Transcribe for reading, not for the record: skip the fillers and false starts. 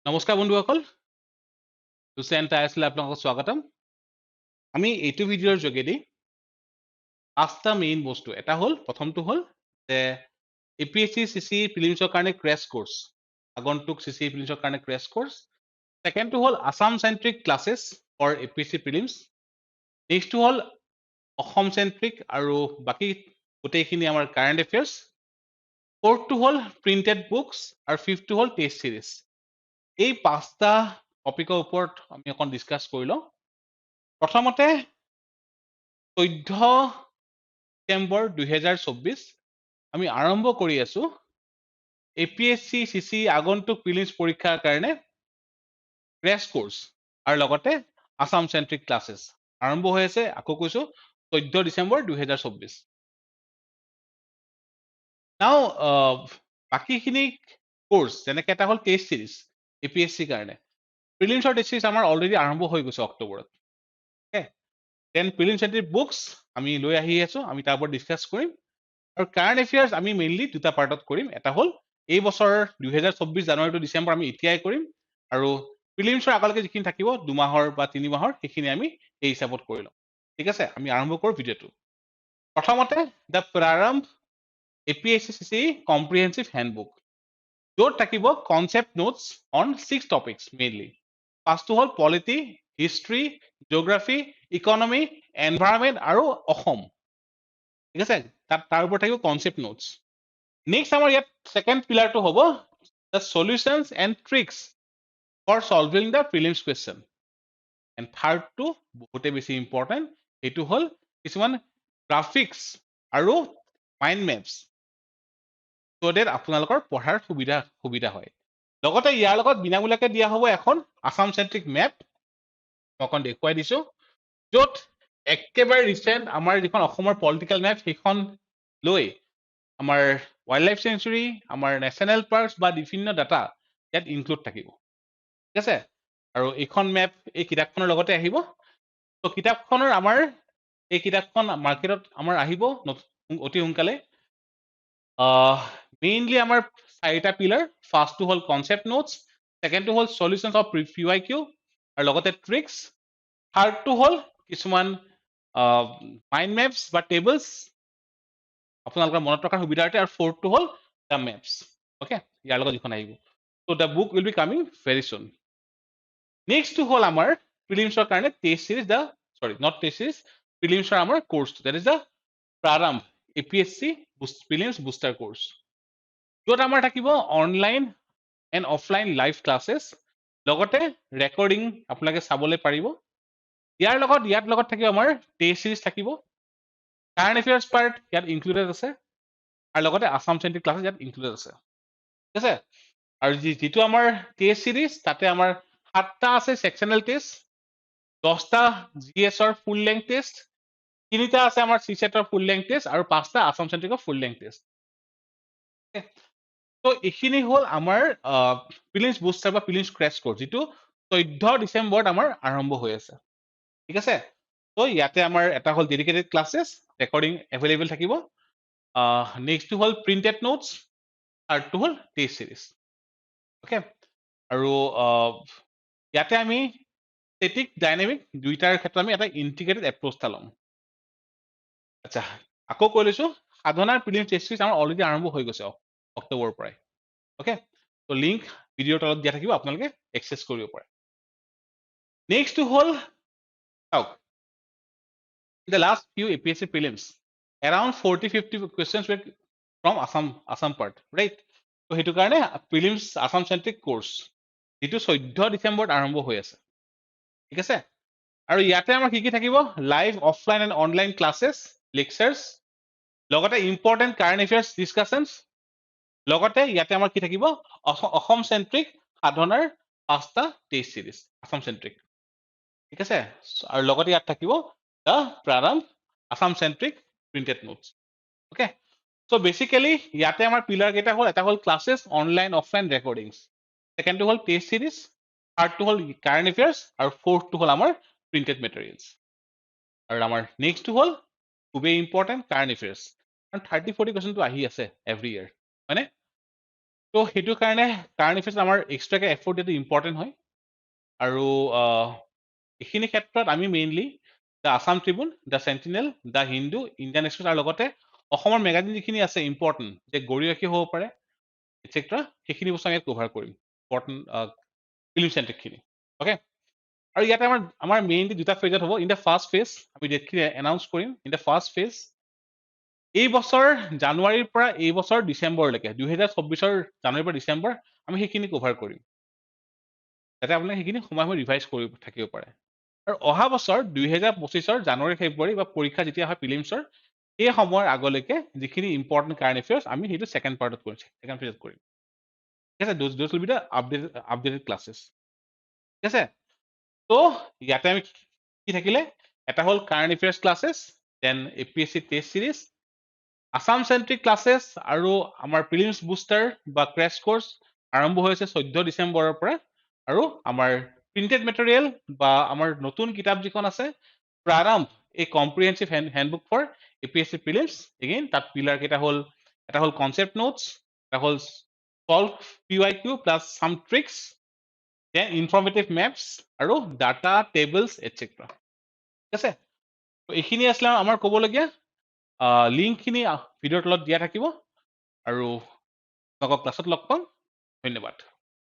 নমস্কাৰ বন্ধুসকল হুছেইন টাইছলৈ আপোনালোকক স্বাগতম আমি এইটো ভিডিঅ'ৰ যোগেদি পাঁচটা মেইন বস্তু এটা হ'ল প্ৰথমটো হ'ল যে APSC CCE প্ৰিলিমছৰ কাৰণে ক্ৰেছ কোৰ্স আগন্তুক CCE প্ৰিলিমছৰ কাৰণে ক্ৰেছ কোৰ্স সেকেন্ডটো হ'ল আসাম চেন্ট্ৰিক ক্লাसेছ ফৰ APSC প্ৰিলিমছ নেক্সটটো হ'ল অসম চেন্ট্ৰিক আৰু বাকি গোটেইখিনি আমাৰ কাৰেণ্ট এফেয়াৰ্স ফোৰ্থটো হ'ল প্ৰিন্টেড বুকস আৰু ফিফথটো হ'ল টেষ্ট সিৰিজ এই পাঁচটা টপিকৰ ওপৰত আমি অকন ডিসকাস কৰি লওঁ প্ৰথমতে 14 ডিসেম্বৰ 2024 আমি আৰম্ভ কৰি আছো APSC CCE আগন্তুক প্ৰিলিমছ পৰীক্ষাৰ কাৰণে ক্ৰেছ কোৰ্স আৰু লগতে আসাম চেন্ট্ৰিক ক্লাसेছ আৰম্ভ হৈ আছে আকৌ কৈছো 14 ডিসেম্বৰ 2024 নাও বাকিখিনি কোৰ্স যেনেকৈ এটা হ'ল টেষ্ট সিৰিজ APSC কাৰণে প্ৰিলিমছৰ টেষ্ট সিৰিজ আমাৰ অলৰেডি আৰম্ভ হৈ গৈছে অক্টোবৰত ওকে দেন প্ৰিলিমছ চেন্ট্ৰিক বুকস আমি লৈ আহি আছো আমি তাৰ ওপৰত ডিসকাস কৰিম আৰু কাৰেণ্ট এফেয়াৰ্স আমি মেইনলি দুটা পাৰ্টত কৰিম এটা হ'ল এই বছৰ 2024 জানুৱাৰী টু ডিসেম্বৰ আমি এতিয়াই কৰিম আৰু প্ৰিলিমছৰ আগলৈকে যিখিনি থাকিব দুমাহৰ বা তিনি মাহৰ সেইখিনি আমি এই হিচাপত কৰি লম ঠিক আছে আমি আৰম্ভ কৰো ভিডিঅ'টো প্ৰথমতে the Prarambh APSC CCE comprehensive handbook য'ত থাকিব concept notes on 6 topics mainly ফাৰ্ষ্টটো হ'ল polity history geography economy environment আৰু অসম ঠিক আছে তাৰ ওপৰত থাকিব কনসেপ্ট নোটস নেক্সট আমাৰ ইয়াত সেকেন্ড পিলাৰটো হ'ব the solutions and tricks for solving the prelims question and third to বহুতে বেছি ইম্পৰ্টেন্ট এটো হ'ল কিছুমান গ্ৰাফিক্স আৰু মাইন্ড মেপস so that আপোনালোকৰ পঢ়াৰ সুবিধা হয় লগতে ইয়াৰ লগত বিনামূলীয়াকৈ দিয়া হ'ব এখন আসাম চেন্ট্ৰিক মেপ অকন দেখুৱাই দিছো য'ত একেবাৰে ৰিসেন্ট আমাৰ যিখন অসমৰ পলিটিক্যাল মেপ সেইখন লৈ আমাৰ ওয়াইল্ড লাইফ সেঞ্চুৰী আমাৰ নেশনাল পাৰ্কস বা বিভিন্ন ডাটা ইয়াত ইনক্লুড থাকিব ঠিক আছে আৰু এইখন মেপ এই কিতাপখনৰ লগতে আহিব তো কিতাপখনৰ আমাৰ এই কিতাপখন মাৰ্কেটত আমাৰ আহিব অতি সোনকালে মেইনলি আমাৰ চাৰিটা পিলাৰ ফাৰ্ষ্টটো হ'ল কনসেপ্ট নোটস সেকেন্ডটো হ'ল সলিউশনস অফ PYQ আৰু লগতে ট্ৰিক্স থাৰ্ডটো হ'ল কিছুমান মাইন্ড মেপস বা টেবলস আপোনালোকৰ মনত ৰখাৰ সুবিধাৰ্থে আৰু ফোৰ্থটো হ'ল দা মেপস ওকে ইয়াৰ লগত যিখন আহিব so the book will be coming very soon next হ'ল আমাৰ প্ৰিলিমছৰ কাৰণে টেষ্ট সিৰিজ দা সৰি নট টেষ্ট সিৰিজ প্ৰিলিমছৰ আমাৰ course that is the প্ৰাৰম্ভ APSC prelims booster course য'ত আমাৰ থাকিব online and offline live classes লগতে ৰেকৰ্ডিং আপোনালোকে চাবলৈ পাৰিব ইয়াত লগত থাকিব আমাৰ টেষ্ট সিৰিজ থাকিব কাৰেণ্ট এফেয়াৰ্স পাৰ্ট ইয়াত ইনক্লুডেড আছে আৰু লগতে আসাম চেন্ট্ৰিক ক্লাছেছ ইয়াত ইনক্লুডেড আছে ঠিক আছে আৰু যেটো আমাৰ টেষ্ট সিৰিজ তাতে আমাৰ 7টা আছে সেকশনাল টেষ্ট 10টা GS ৰ ফুল লেংথ টেষ্ট 3টা আছে আমাৰ CSET ৰ ফুল লেংথ টেষ্ট আৰু 5টা আসাম চেন্ট্ৰিকৰ ফুল লেংথ টেষ্ট তো এইখিনি হ'ল আমাৰ প্ৰিলিমছ বুষ্টাৰ বা প্ৰিলিমছ ক্ৰেছ কোৰ্স যেটো 14 ডিসেম্বৰত আমাৰ আৰম্ভ হৈ আছে ঠিক আছে তো ইয়াতে আমাৰ এটা হ'ল ডেডিকেটেড ক্লাसेছ ৰেকৰ্ডিং এভেইলেবল থাকিব নেক্সটটো হ'ল প্ৰিন্টেড নোটস থাৰ্ডটো হ'ল টেষ্ট সিৰিজ ওকে আৰু ইয়াতে আমি স্ট্যাটিক ডাইনামিক দুইটাৰ ক্ষেত্ৰত আমি এটা ইন্টিগ্ৰেটেড এপ্ৰোচ এটা লম আচ্ছা আকৌ কৈ লৈছো সাধনাৰ প্ৰিলিমছ টেষ্ট সিৰিজ আমাৰ অলৰেডি আৰম্ভ হৈ গৈছে অক্টোবৰৰ পৰাই ওকে তো লিংক ভিডিঅ'ৰ তলত দিয়া থাকিব আপোনালোকে এক্সেছ কৰিব পাৰে নেক্সট হ'ল চাওক the last few APSC prelims around 40-50 questions were from Assam part right তো হেতু কাৰণে প্ৰিলিমছ আসাম চেন্ট্ৰিক কোৰ্স যেটো 14 ডিসেম্বৰত আৰম্ভ হৈ আছে ঠিক আছে আৰু ইয়াতে আমাৰ কি থাকিব live offline and online classes lectures লগতে ইম্পৰ্টেন্ট কাৰেণ্ট এফেয়াৰ্স ডিসকাশনস লগতে ইয়াতে আমাৰ কি থাকিব অসম চেন্ট্ৰিক সাধনাৰ 5টা টেষ্ট সিৰিজ আসাম চেন্ট্ৰিক ঠিক আছে আৰু লগতে ইয়াত থাকিব the Prarambh Assam centric printed notes okay so basically ইয়াতে আমাৰ পিলাৰ কেইটা হ'ল এটা হ'ল ক্লাसेছ অনলাইন অফলাইন ৰেকৰ্ডিংস সেকেন্ডটো হ'ল টেষ্ট সিৰিজ থাৰ্ডটো হ'ল কাৰেণ্ট এফেয়াৰ্স আৰু ফোৰ্থটো হ'ল আমাৰ প্ৰিন্টেড মেটেৰিয়েলস আৰু আমাৰ নেক্সটটো হ'ল খুবেই ইম্পৰ্টেন্ট কাৰেণ্ট এফেয়াৰ্স কাৰণ 30-40 কোৱেশ্চনটো আহি আছে এভৰি ইয়াৰ হয়নে তো সেইটো কাৰণে কাৰেণ্ট এফেয়াৰ্ছ আমাৰ এক্সট্ৰাকে এফৰ্ট দিয়াটো ইম্পৰ্টেণ্ট হয় আৰু এইখিনি ক্ষেত্ৰত আমি mainly the Assam Tribune, the sentinel, the Hindu, Indian express আৰু লগতে অসমৰ মেগাজিন যিখিনি আছে ইম্পৰ্টেণ্ট যে গৰিয়সী হ'ব পাৰে এটচেট্ৰা, সেইখিনি বস্তু আমি ইয়াত কভাৰ কৰিম ইম্পৰ্টেণ্ট ফিল্ম চেণ্ট্ৰিকখিনি। অ'কে, আৰু ইয়াতে আমাৰ মেইনলি দুটা ফেজত হ'ব। ইন দ্য ফাৰ্ষ্ট ফেজ আমি ডেটখিনি এনাউন্স কৰিম। ইন দ্য ফাৰ্ষ্ট ফেজ এই বছৰ জানুৱাৰীৰ পৰা এই বছৰ ডিচেম্বৰলৈকে, 2024 জানুৱাৰীৰ পৰা ডিচেম্বৰ আমি সেইখিনি কভাৰ কৰিম, যাতে আপোনালোকে সেইখিনি সময় ৰিভাইজ কৰি থাকিব পাৰে। আৰু অহা বছৰ 2025 জানুৱাৰী ফেব্ৰুৱাৰী বা পৰীক্ষা যেতিয়া হয় প্ৰিলিমছৰ, সেই সময়ৰ আগলৈকে যিখিনি ইম্পৰ্টেণ্ট কাৰেণ্ট এফেয়াৰ্ছ আমি সেইটো ছেকেণ্ড পাৰ্টত কৰিম, ছেকেণ্ড ফেজত কৰিম। ঠিক আছে, those will be the updated classes. ঠিক আছে, তো ইয়াতে আমি কি থাকিলে, এটা হ'ল current affairs classes, then APSC test series, Assam centric classes আৰু আমাৰ প্ৰিলিমছ বুষ্টাৰ বা ক্ৰেছ কোৰ্চ আৰম্ভ হৈছে 14 ডিচেম্বৰৰ পৰা। আৰু আমাৰ প্ৰিণ্টেড মেটেৰিয়েল বা আমাৰ নতুন কিতাপ যিখন আছে প্ৰাৰম্ভ, এই comprehensive handbook for APSC prelims, again তাত পিলাৰ কেইটা হ'ল, এটা হ'ল কনচেপ্ট নোটছ, এটা হ'ল solve PYQ plus some tricks, then informative maps আৰু ডাটা টেবলছ এটচেট্ৰা। ঠিক আছে, তো এইখিনি আছিলে আমাৰ ক'বলগীয়া। লিংকখিনি ভিডিঅ'ৰ তলত দিয়া থাকিব আৰু আপোনালোকক ক্লাছত লগ পাম। ধন্যবাদ।